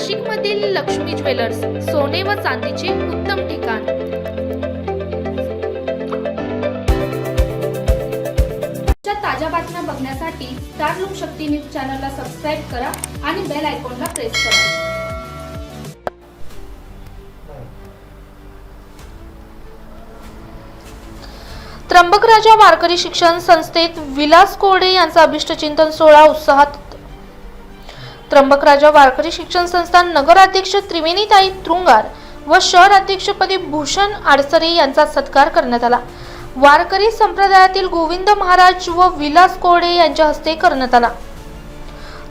नाशिकमधील लक्ष्मी ज्वेलर्स, सोने व चांदीचे उत्तम ठिकाण। ताज्या बातम्या बघण्यासाठी स्टार लोकशक्ती न्यूज चॅनलला सबस्क्राइब करा आणि बेल आयकॉनला प्रेस करा। त्र्यंबकराजा वारकरी शिक्षण संस्थेत विलास कोरडे यांचा अभिष्टचिंतन सोहळा उत्साहात। त्र्यंबकराजा वारकरी शिक्षण संस्थान नगराध्यक्ष त्रिवेणीताई तृंगार व शहर अध्यक्षपदी भूषण आडसरे यांचा सत्कार करण्यात आला। वारकरी संप्रदायातील गोविंद महाराज व विलास कोरडे यांच्या हस्ते करण्यात आला।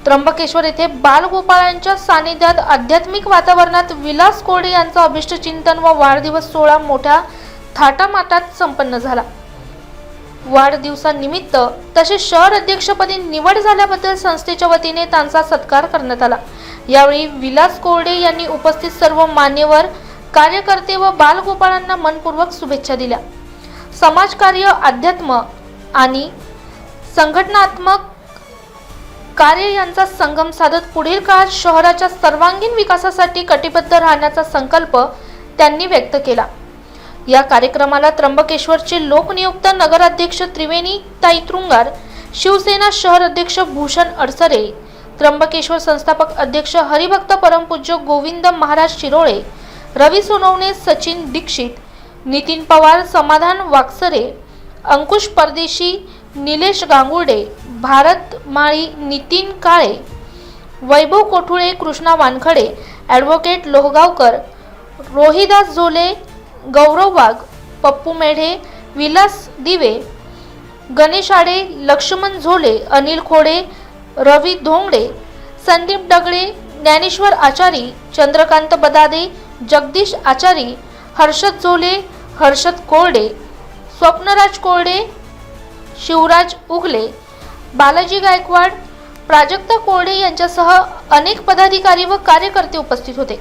त्र्यंबकेश्वर येथे बालगोपाळांच्या सानिध्यात आध्यात्मिक वातावरणात विलास कोरडे यांचा अभिष्टचिंतन व वाढदिवस सोहळा मोठ्या थाटामाटात संपन्न झाला। वाढदिवसानिमित्त तसेच शहर अध्यक्षपदी निवड झाल्याबद्दल संस्थेच्या वतीने त्यांचा सत्कार करण्यात आला। यावेळी विलास कोरडे यांनी उपस्थित सर्व मान्यवर कार्यकर्ते व बालगोपाळांना मनपूर्वक शुभेच्छा दिल्या। समाजकार्य, अध्यात्म आणि संघटनात्मक कार्य यांचा संगम साधत पुढील काळात शहराच्या सर्वांगीण विकासासाठी कटिबद्ध राहण्याचा संकल्प त्यांनी व्यक्त केला। या कार्यक्रमाला त्र्यंबकेश्वरचे लोकनियुक्त नगराध्यक्ष त्रिवेणीताई तृंगार, शिवसेना शहर अध्यक्ष भूषण आडसरे, त्र्यंबकेश्वर संस्थापक अध्यक्ष हरिभक्त परमपूज्य गोविंद महाराज शिरोळे, रवी सोनवणे, सचिन दीक्षित, नितीन पवार, समाधान वाकसरे, अंकुश परदेशी, निलेश गांगुर्डे, भारत माळी, नितीन काळे, वैभव कोठुळे, कृष्णा वानखडे, ॲडव्होकेट लोहगावकर, रोहिदास झोले, गौरव वाघ, पप्पू मेढे, विलास दिवे, गणेश आडे, लक्ष्मण झोले, अनिल खोडे, रवी धोंगडे, संदीप डगळे, ज्ञानेश्वर आचारी, चंद्रकांत बदादे, जगदीश आचारी, हर्षद झोले, हर्षद कोरडे, स्वप्नराज कोरडे, शिवराज उगले, बालाजी गायकवाड, प्राजक्ता कोरडे यांच्यासह अनेक पदाधिकारी व कार्यकर्ते उपस्थित होते।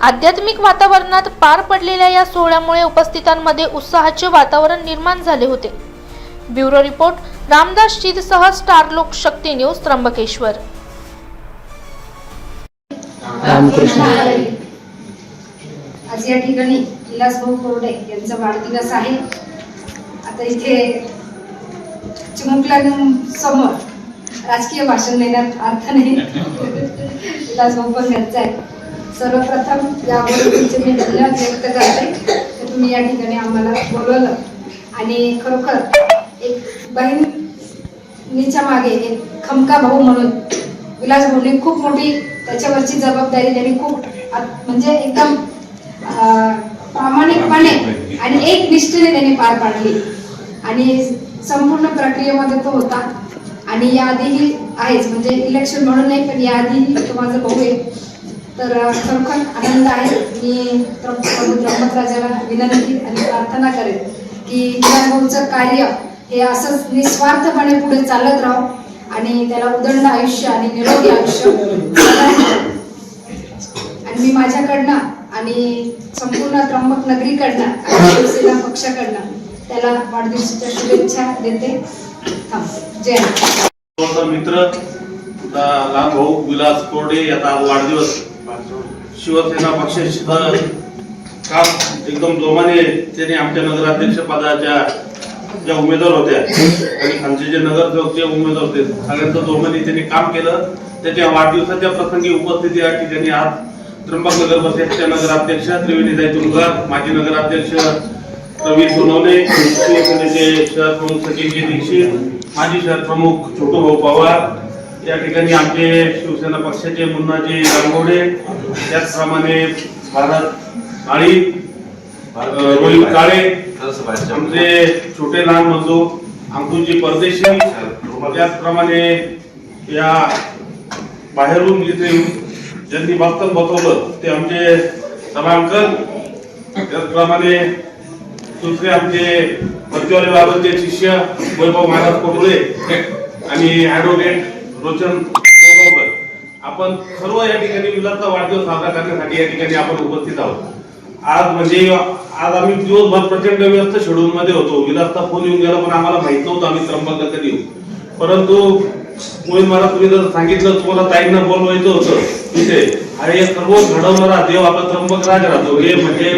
आध्यात्मिक वातावरणात पार पडलेल्या या सोहळ्यामुळे उपस्थितांमध्ये उत्साहाचे वातावरण निर्माण झाले होते। ब्युरो रिपोर्ट रामदास शीदसह स्टार लोकशक्ती न्यूज, त्र्यंबकेश्वर। आज या ठिकाणी विलासभाऊ कोरडे यांचा वाढदिवस आहे। आता इथे चिमुकल्या समोर राजकीय भाषण देण्यात अर्थ नाही। विलासभाऊ पण घरचा आहे। सर्वप्रथम याबद्दल तुमचे मी धन्यवाद व्यक्त करते की तुम्ही या ठिकाणी आम्हाला बोलवलं आणि खरोखर एक बहिणीच्या मागे एक खमका भाऊ म्हणून विलास भाऊने खूप मोठी त्याच्यावरची जबाबदारी त्यांनी खूप म्हणजे एकदम प्रामाणिकपणे आणि एक निष्ठेने त्यांनी पार पाडली आणि संपूर्ण प्रक्रियेमध्ये तो होता आणि याआधीही आहेच, म्हणजे इलेक्शन म्हणून नाही पण याआधीही तो माझा भाऊ आहे। तर खरोखर आनंद आहे। मी त्र्यंबकराजाला विनंती आणि प्रार्थना करेन की विलासभाऊचं कार्य हे असंच निस्वार्थपणे पुढे चालत राहो आणि त्याला उदंड आयुष्य आणि निरोगी आयुष्य आणि मी माझ्याकडनं आणि संपूर्ण त्र्यंबक नगरीकडनं आणि शिवसेना पक्षाकडनं त्याला वाढदिवसाच्या शुभेच्छा देते। जय मित्र लहान भाऊ विलास कोरडे याचा वाढदिवस शिवसेना पक्षाशी काम एकदम जोमाने त्याने आमच्या नगराध्यक्ष पदाच्या ज्या उमेदवार होत्या आणि आमचे जे नगरसेवकचे उमेदवार होते सगळ्यांचं जोमाने त्यांनी काम केलं। त्याच्या वाढदिवसाच्या प्रसंगी उपस्थिती या ठिकाणी आज त्र्यंबक नगर परिषदेच्या नगराध्यक्ष त्रिवेणीताई तृंगार, माजी नगराध्यक्ष रवी सोनवणे, शिवसेनेचे शहर प्रमुख सचिन दीक्षित, माजी शहर प्रमुख छोटू भाऊ पवार, या ठिकाणी आमचे शिवसेना पक्षाचे मुन्नाजी गांगुर्डे, त्याचप्रमाणे भारत माळी, रोहित काळे, आमचे छोटे लहान बंधू अंकुशजी परदेशी, त्याचप्रमाणे या बाहेरून जिथे ज्यांनी बघतात बसवलं ते आमचे सभांकर, त्याचप्रमाणे दुसरे आमचे भरतीवाले बाबांचे शिष्य वैभव महाराज कोठुळे आणि ॲडव्होकेट रोशन लोहगावकर, आपण सर्व या ठिकाणी विलासचा वाढदिवस साजरा करण्यासाठी या ठिकाणी आपण उपस्थित आहोत। आज आम्ही दिवसभर प्रचंड व्यस्त शेड्यूल मध्ये होतो। विलासचा फोन येऊन गेला पण आम्हाला माहित नव्हतं आम्ही त्र्यंबकला कधी येऊ, परंतु मोहित मला तुम्ही जर सांगितलं तुम्हाला ताईंना बोलवायचं होतं तिथे आणि हे सर्व घडवणारा देव आपला त्र्यंबकराज राहतो. हे म्हणजे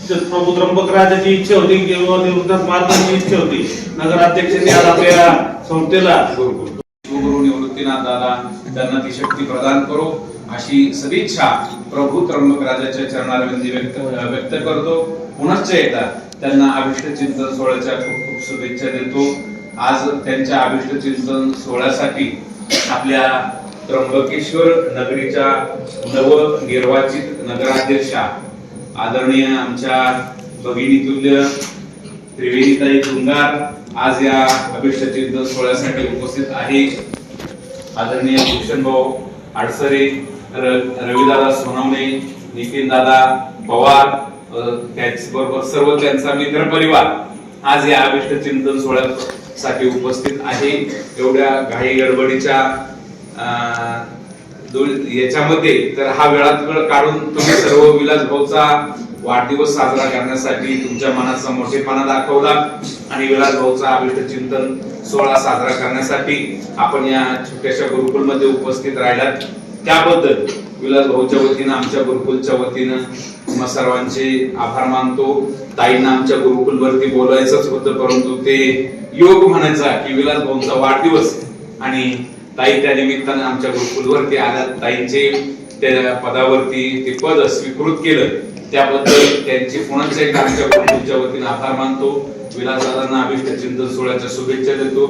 प्रभू त्र्यंबकराजाची इच्छा होती किंवा निवृत्त महाराजांची इच्छा होती. नगराध्यक्षांनी आज आपल्या संस्थेला गुरु निवृत्तीनाथ दादा त्यांना ती शक्ती प्रदान करो अशी सदिच्छा प्रभू त्र्यंबकराजाच्या चरणारविंदी व्यक्त करतो. पुनश्च एकदा त्यांना अभिष्ट चिंतन सोहळ्याच्या खूप खूप शुभेच्छा देतो. आज त्यांच्या अभिष्ट चिंतन सोहळ्यासाठी आपल्या त्र्यंबकेश्वर नगरीच्या नवनिर्वाचित नगराध्यक्षा आदरणीय आमच्या भगिनी तुल्य त्रिवेणीताई गुंगार आज या अभिष्ट चिंतन सोहळ्यासाठी उपस्थित आहे. आदरणीय भूषणभाऊ आडसरे, रविदादा सोनवणे, नितीन दादा पवार, त्याचबरोबर सर्व त्यांचा मित्र परिवार आज या अभिष्ट चिंतन सोहळ्यासाठी उपस्थित आहे. एवढ्या घाई गडबडीच्या याच्यामध्ये तर हा वेळात वेळ काढून तुम्ही सर्व विलास भाऊचा वाढदिवस साजरा करण्यासाठी तुमच्या मनाचा मोठेपणा दाखवला आणि विलास भाऊचा अभिष्ट चिंतन सोहळा साजरा करण्यासाठी आपण या छोट्याशा गुरुकुलमध्ये उपस्थित राहिलात त्याबद्दल विलास भाऊच्या वतीनं आमच्या गुरुकुलच्या वतीनं तुम्हा सर्वांचे आभार मानतो. ताईंना आमच्या गुरुकुलवरती बोलायचंच होतं परंतु ते योग म्हणायचा की विलास भाऊंचा वाढदिवस आणि ताई त्या निमित्तानं आमच्या गुरुकुलवरती आल्या. ताईंचे त्या पदावरती ते पद स्वीकृत केलं त्याबद्दल त्यांची पुन्हा एकदा आमच्या गुरुकुलच्या वतीनं आभार मानतो. विलास दादांना अभिष्ट चिंतन सोहळ्याच्या शुभेच्छा देतो.